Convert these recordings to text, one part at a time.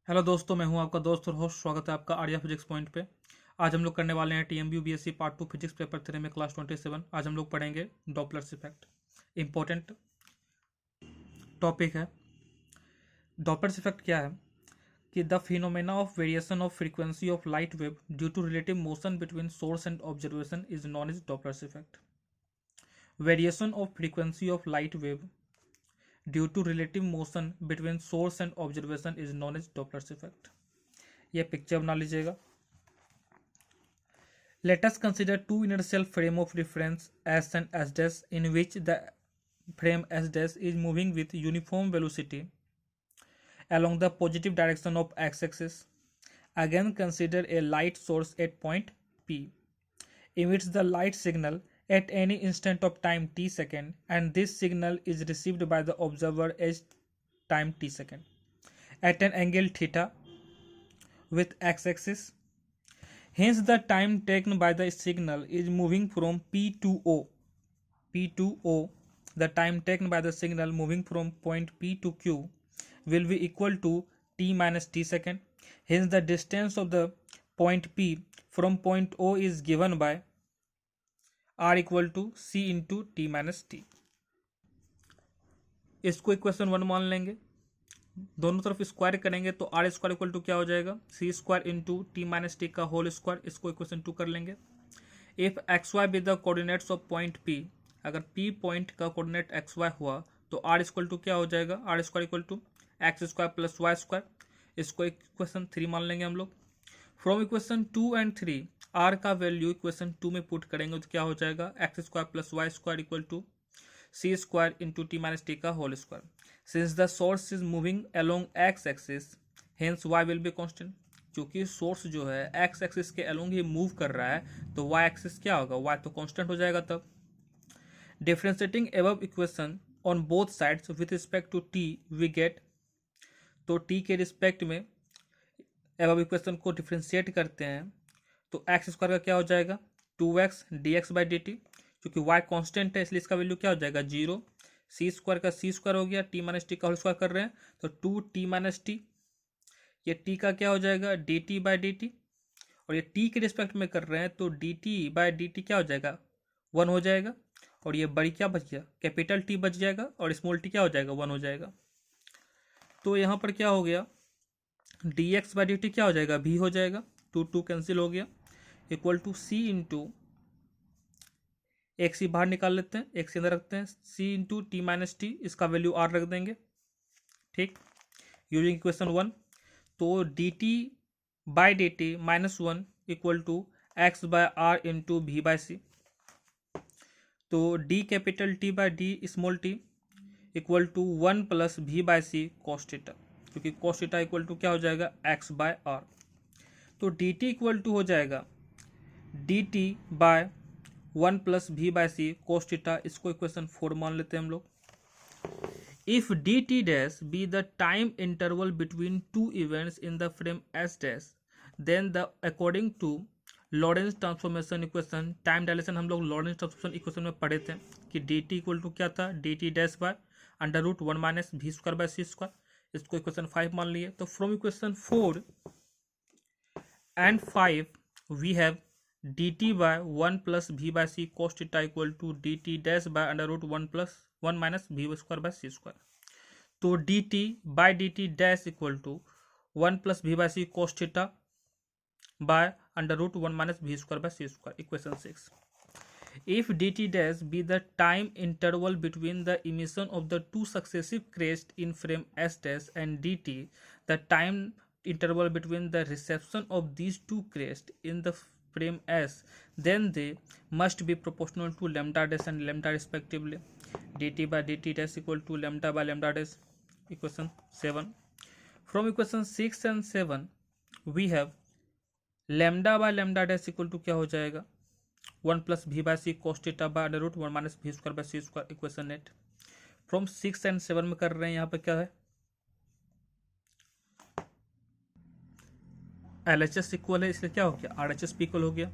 Hello दोस्तों, मैं हूं आपका दोस्त और होस्ट। स्वागत है आपका आर्या फिजिक्स पॉइंट पे। आज हम लोग करने वाले हैं TMU BSc part 2 physics paper 3 में क्लास 27। आज हम लोग पढ़ेंगे डॉपलर्स इफेक्ट। इंपॉर्टेंट टॉपिक है। डॉपलर्स इफेक्ट क्या है कि the phenomena of variation of frequency of light wave due to relative motion between source and observation is known as Doppler's effect. Variation of frequency of light wave due to relative motion between source and observation is known as Doppler's effect. ये picture बना लीजिएगा। Let us consider two inertial frame of reference S and S dash in which the frame S dash is moving with uniform velocity along the positive direction of x-axis. Again consider a light source at point P emits the light signal at any instant of time t second, and this signal is received by the observer as time t second at an angle theta with x-axis. Hence, the time taken by the signal is moving from P to O. P to O, the time taken by the signal moving from point P to Q will be equal to t minus t second. Hence, the distance of the point P from point O is given by r equal to c into t minus t. इसको equation 1 मान लेंगे। दोनों तरफ square करेंगे तो are square equal to क्या हो जाएगा, C square into T minus T का होल स्क्वायर। इसको इक्वेशन 2 कर लेंगे। If X Y be the coordinates of point P, अगर पी पॉइंट का कोऑर्डिनेट एक्स वाई हुआ तो आर इक्वल टू क्या हो जाएगा, R square equal to X square plus Y square. इसको इक्वेशन 3 मान लेंगे हम लोग। फ्रॉम इक्वेशन 2 एंड 3 आर का वैल्यू इक्वेशन 2 में पुट करेंगे तो क्या हो जाएगा, X square plus Y square equal to C square into T minus T का whole square. Since the source is moving along X axis, hence Y will be constant. क्योंकि source जो है एक्स एक्सिस के along ही move कर रहा है तो वाई एक्सिस क्या होगा, वाई तो कांस्टेंट हो जाएगा। तब differentiating above equation on both sides with respect to t we get, तो टी के रिस्पेक्ट में अबव इक्वेशन को डिफरेंशिएट करते हैं तो एक्स स्क्वायर का क्या हो जाएगा, 2x dx by d T. क्योंकि y कांस्टेंट है इसलिए इसका वैल्यू क्या हो जाएगा, 0। सी स्क्वायर का सी स्क्वायर हो गया, टी माइनस टी का होल स्क्वायर कर रहे हैं तो 2t माइनस टी, ये t का क्या हो जाएगा, D t by d T. और ये t के रिस्पेक्ट में कर रहे हैं तो d t by d T क्या हो जाएगा, 1 हो जाएगा। और ये बड़ी क्या बच गया, कैपिटल टी बच जाएगा और स्मॉल टी क्या हो जाएगा, 1 हो जाएगा। तो यहाँ पर क्या हो गया, D x by d T क्या हो जाएगा, भी हो जाएगा, 2 कैंसिल हो गया, इक्वल टू सी इंटू एक सी बाहर निकाल लेते हैं, एक सी अंदर रखते हैं, c into T minus t, इसका वैल्यू आर रख देंगे। ठीक, यूजिंग इक्वेशन 1, तो d t by d t minus 1 equal to x by r into v by c. तो d capital t by d small t equal to 1 plus भी by c cos theta, क्योंकि cos theta equal to क्या हो जाएगा, x by r. तो d t equal to हो जाएगा D t by 1 plus भी बाई सी कोस थीटा। इसको इक्वेशन 4 मान लेते हैं हम लोग। If d t dash be the time interval between two events in the frame S dash, then the according to Lorentz transformation equation, time dilation हम लोग Lawrence transformation equation में पढ़े थे कि डी टी इक्वल टू क्या था, d t dash by under root 1 minus भी square by C square. इसको इक्वेशन 5 मान लिए। तो from equation 4 and 5 we have dt by 1 plus v by c cos theta equal to dt dash by under root 1 plus 1 minus v square by c square। तो dt by dt dash equal to 1 plus v by c cos theta by under root 1 minus v square by c square, equation 6। If dt dash be the time interval between the emission of the two successive crests in frame s dash and dt the time interval between the reception of these two crests in the frame S, then they must be proportional to lambda dash and lambda respectively. dt by dt dash equal to lambda by lambda dash, equation 7। From equation 6 and 7 we have lambda by lambda dash equal to क्या हो जाएगा, 1 plus v by c cos theta by under root 1 minus v square by c square, equation 8। From 6 and 7 में कर रहे हैं, यहाँ पर क्या है, एल एच एस इक्वल है इसलिए क्या हो गया, आर एच एस इक्वल हो गया।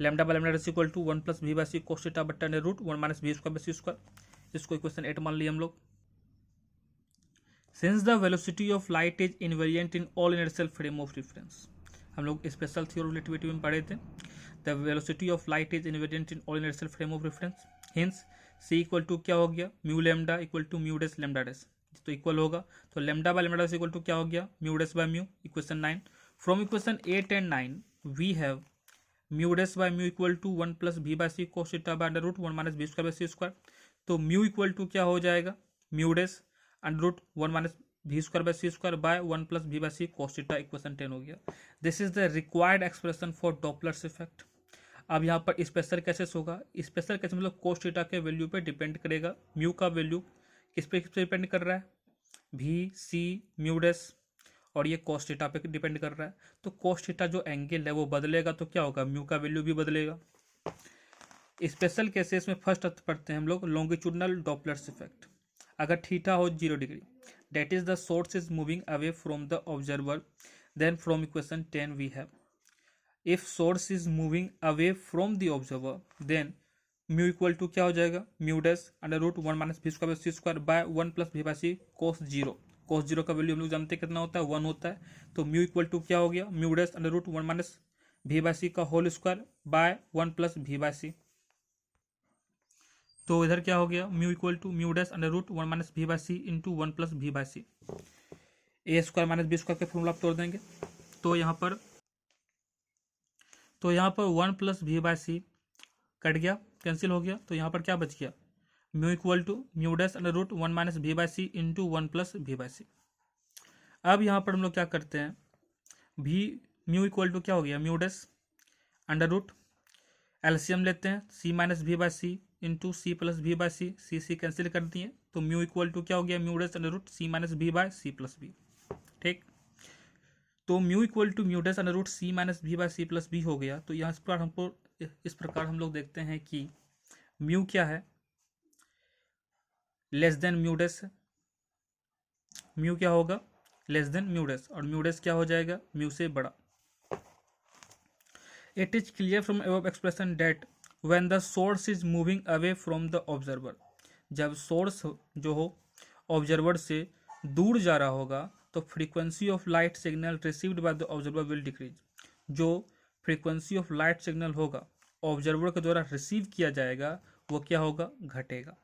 Lambda by lambda is equal to 1 plus V by C cos theta बटा under root 1 minus V square by C square. इसको इक्वेशन 8 मान लिया हम लोग। Since the velocity of light is invariant in all inertial frame of reference, हम लोग special theory of relativity में पढ़े थे, the velocity of light is invariant in all inertial frame of reference, hence C equal to क्या हो गया, mu lambda equal to mu dash lambda dash, तो equal होगा, तो lambda by lambda dash equal to क्या हो गया, mu dash by mu, equation 9। From equation 8 and 9 we have mu dash by mu equal to 1 plus v by C cos theta by under root 1 minus v square by C square, तो mu equal to क्या हो जाएगा, mu days under root 1 minus v square by C square by 1 plus v by C cos theta, equation 10 हो गया। This is the required expression for Doppler's effect. अब यहाँ पर special cases होगा, special कैसे मतलब cos थीटा के value पे डिपेंड करेगा, म्यू का वैल्यू किस पे डिपेंड कर रहा है, v c म्यू डेस, और ये cos थीटा पे डिपेंड कर रहा है, तो cos थीटा जो एंगल है वो बदलेगा तो क्या होगा, म्यू का वैल्यू भी बदलेगा। स्पेशल केसेस में फर्स्ट पढ़ते हैं हम लोग लॉन्गिट्यूडनल डॉपलर्स इफेक्ट। अगर थीटा हो 0 degree, that is the source is moving away from the observer, then from equation 10 we have if source is moving away from the observer, then mu equal to क्या हो जाएगा, mu dash under root 1 minus v square by C square by 1 plus v by C cos 0। cos 0 का value हम लोग जानते हैं कितना होता है, 1 होता है, तो म्यू इक्वल टू क्या हो गया, mu dash under root 1 minus v by C का whole square by 1 plus v by C, तो इधर क्या हो गया, mu equal to mu dash under root 1 minus v by C into 1 plus v by C, A square minus B square के formula आप तोड़ देंगे, तो यहाँ पर 1 प्लस v बाय सी कट गया, कैंसिल हो गया, तो यहाँ पर क्या बच गया, mu equal to mu dash under root 1 minus v by C into 1 plus v by C. अब यहाँ पर हम लोग क्या करते हैं, म्यू इक्वल टू क्या हो गया, mu dash under root LCM लेते हैं, c minus v by C into C plus v by C, C cancel कर दिए, तो म्यू इक्वल टू क्या हो गया, mu dash under root C minus v by C plus v, ठीक। तो mu equal to mu dash under root C minus v by C plus v हो गया। तो यहाँ इस प्रकार हम लोग देखते हैं कि म्यू क्या है, less than mu dash, mu क्या होगा, लेस देन म्यू डैश, और म्यू डैश क्या हो जाएगा, म्यू से बड़ा। It is clear from above expression that when the source is moving away from the observer, जब सोर्स जो हो ऑब्जर्वर से दूर जा रहा होगा तो frequency of light signal received by the observer will decrease, जो फ्रीक्वेंसी ऑफ लाइट सिग्नल होगा ऑब्जर्वर के द्वारा रिसीव किया जाएगा वो क्या होगा, घटेगा।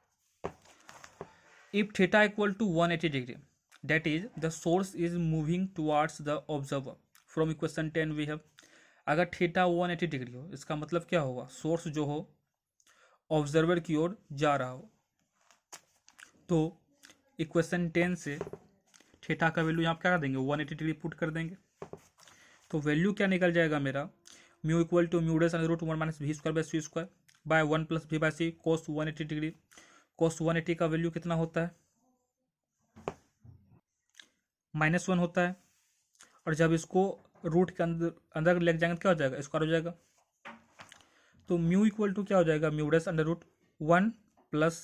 If theta equal to 180 degree, that is the source is moving towards the observer, from equation 10 we have, अगर थीटा 180 डिग्री हो इसका मतलब क्या होगा, सोर्स जो हो ऑब्जर्वर की ओर जा रहा हो, तो इक्वेशन 10 से थीटा का वैल्यू यहाँ क्या कर देंगे, 180 डिग्री पुट कर देंगे, तो वैल्यू क्या निकल जाएगा मेरा, mu equal to mu dash under root 1 minus v square by C square by 1 plus v by C cos 180 degree. cos 180 का वैल्यू कितना होता है, -1 होता है, और जब इसको रूट के अंदर लेके जाएंगे तो क्या हो जाएगा, स्क्वायर हो जाएगा, तो म्यू इक्वल टू क्या हो जाएगा, mu dash under root 1 plus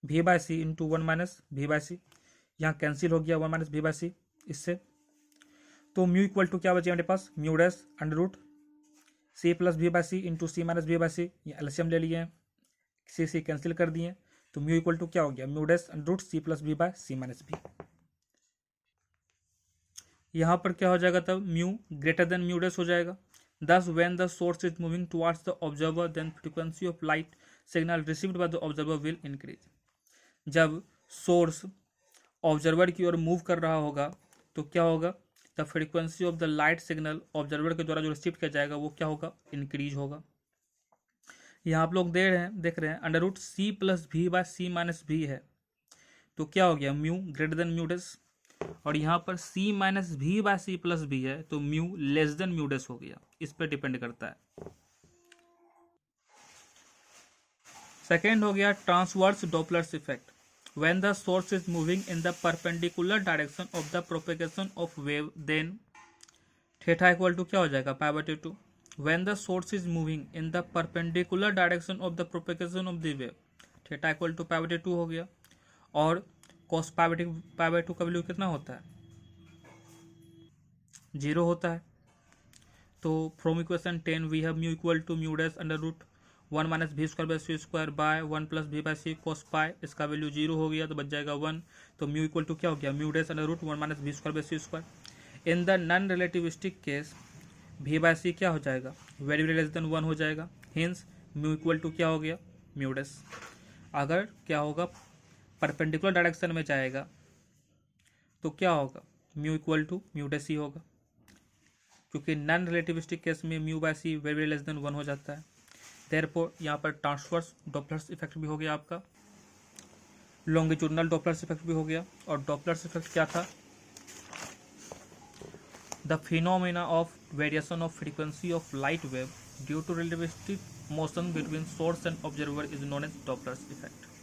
v by C into 1 minus v by C, यहाँ कैंसिल हो गया 1 माइनस v बाय सी इससे, तो म्यू इक्वल टू क्या बचेगा मेरे पास, mu dash under root C plus v by C into C minus v by C, LCM ले लिए हैं, सी कैंसिल कर दिए, तो म्यू इक्वल टू क्या हो गया, mu dash under root C plus v by C minus v। यहाँ पर क्या हो जाएगा तब, mu greater than mu dash हो जाएगा। Thus when the source is moving towards the observer then frequency of light signal received by the observer will increase, जब source observer की ओर मूव कर रहा होगा तो क्या होगा, the frequency of the light signal observer के द्वारा जो रिसीव किया जाएगा वो क्या होगा, इंक्रीज होगा। यहाँ आप लोग देख रहे हैं under root C plus v by C minus v है, तो क्या हो गया, mu greater than mu dash, और यहाँ पर c minus v by C plus v है, तो mu less than mu dash हो गया, इस पर डिपेंड करता है। सेकेंड हो गया transverse Doppler's effect, when the source is moving in the perpendicular direction of the propagation of wave then theta equal to क्या हो जाएगा, pi by 2। when the source is moving in the perpendicular direction of the propagation of the wave theta equal to pi by 2 हो गया, और cos pi by 2 का value कितना होता है, 0 होता है, तो from equation 10 we have mu equal to mu dash under root 1 minus भी square by C square by 1 plus भी बाई सी कोस पाई, इसका वैल्यू 0 हो गया तो बच जाएगा 1। तो म्यू इक्वल टू क्या हो गया, mu dash under root 1 minus भी square by C square. In the non relativistic case V by C क्या हो जाएगा, वेरी वेरी लेस देन 1 हो जाएगा। हिंस म्यू इक्वल टू क्या हो गया, म्यू डैश। अगर क्या होगा, परपेंडिकुलर डायरेक्शन में जाएगा तो क्या होगा, mu equal to mu dash ही होगा, क्योंकि नॉन रिलेटिविस्टिक केस में mu by C very very less than 1 हो जाता है। देयरफॉर यहाँ पर ट्रांसवर्स डॉपलर्स इफेक्ट भी हो गया आपका, लॉन्गिट्यूडनल डॉपलर्स इफेक्ट भी हो गया। और डॉपलर्स इफेक्ट क्या था, the phenomena of variation of frequency of light wave due to relativistic motion between source and observer is known as Doppler's effect.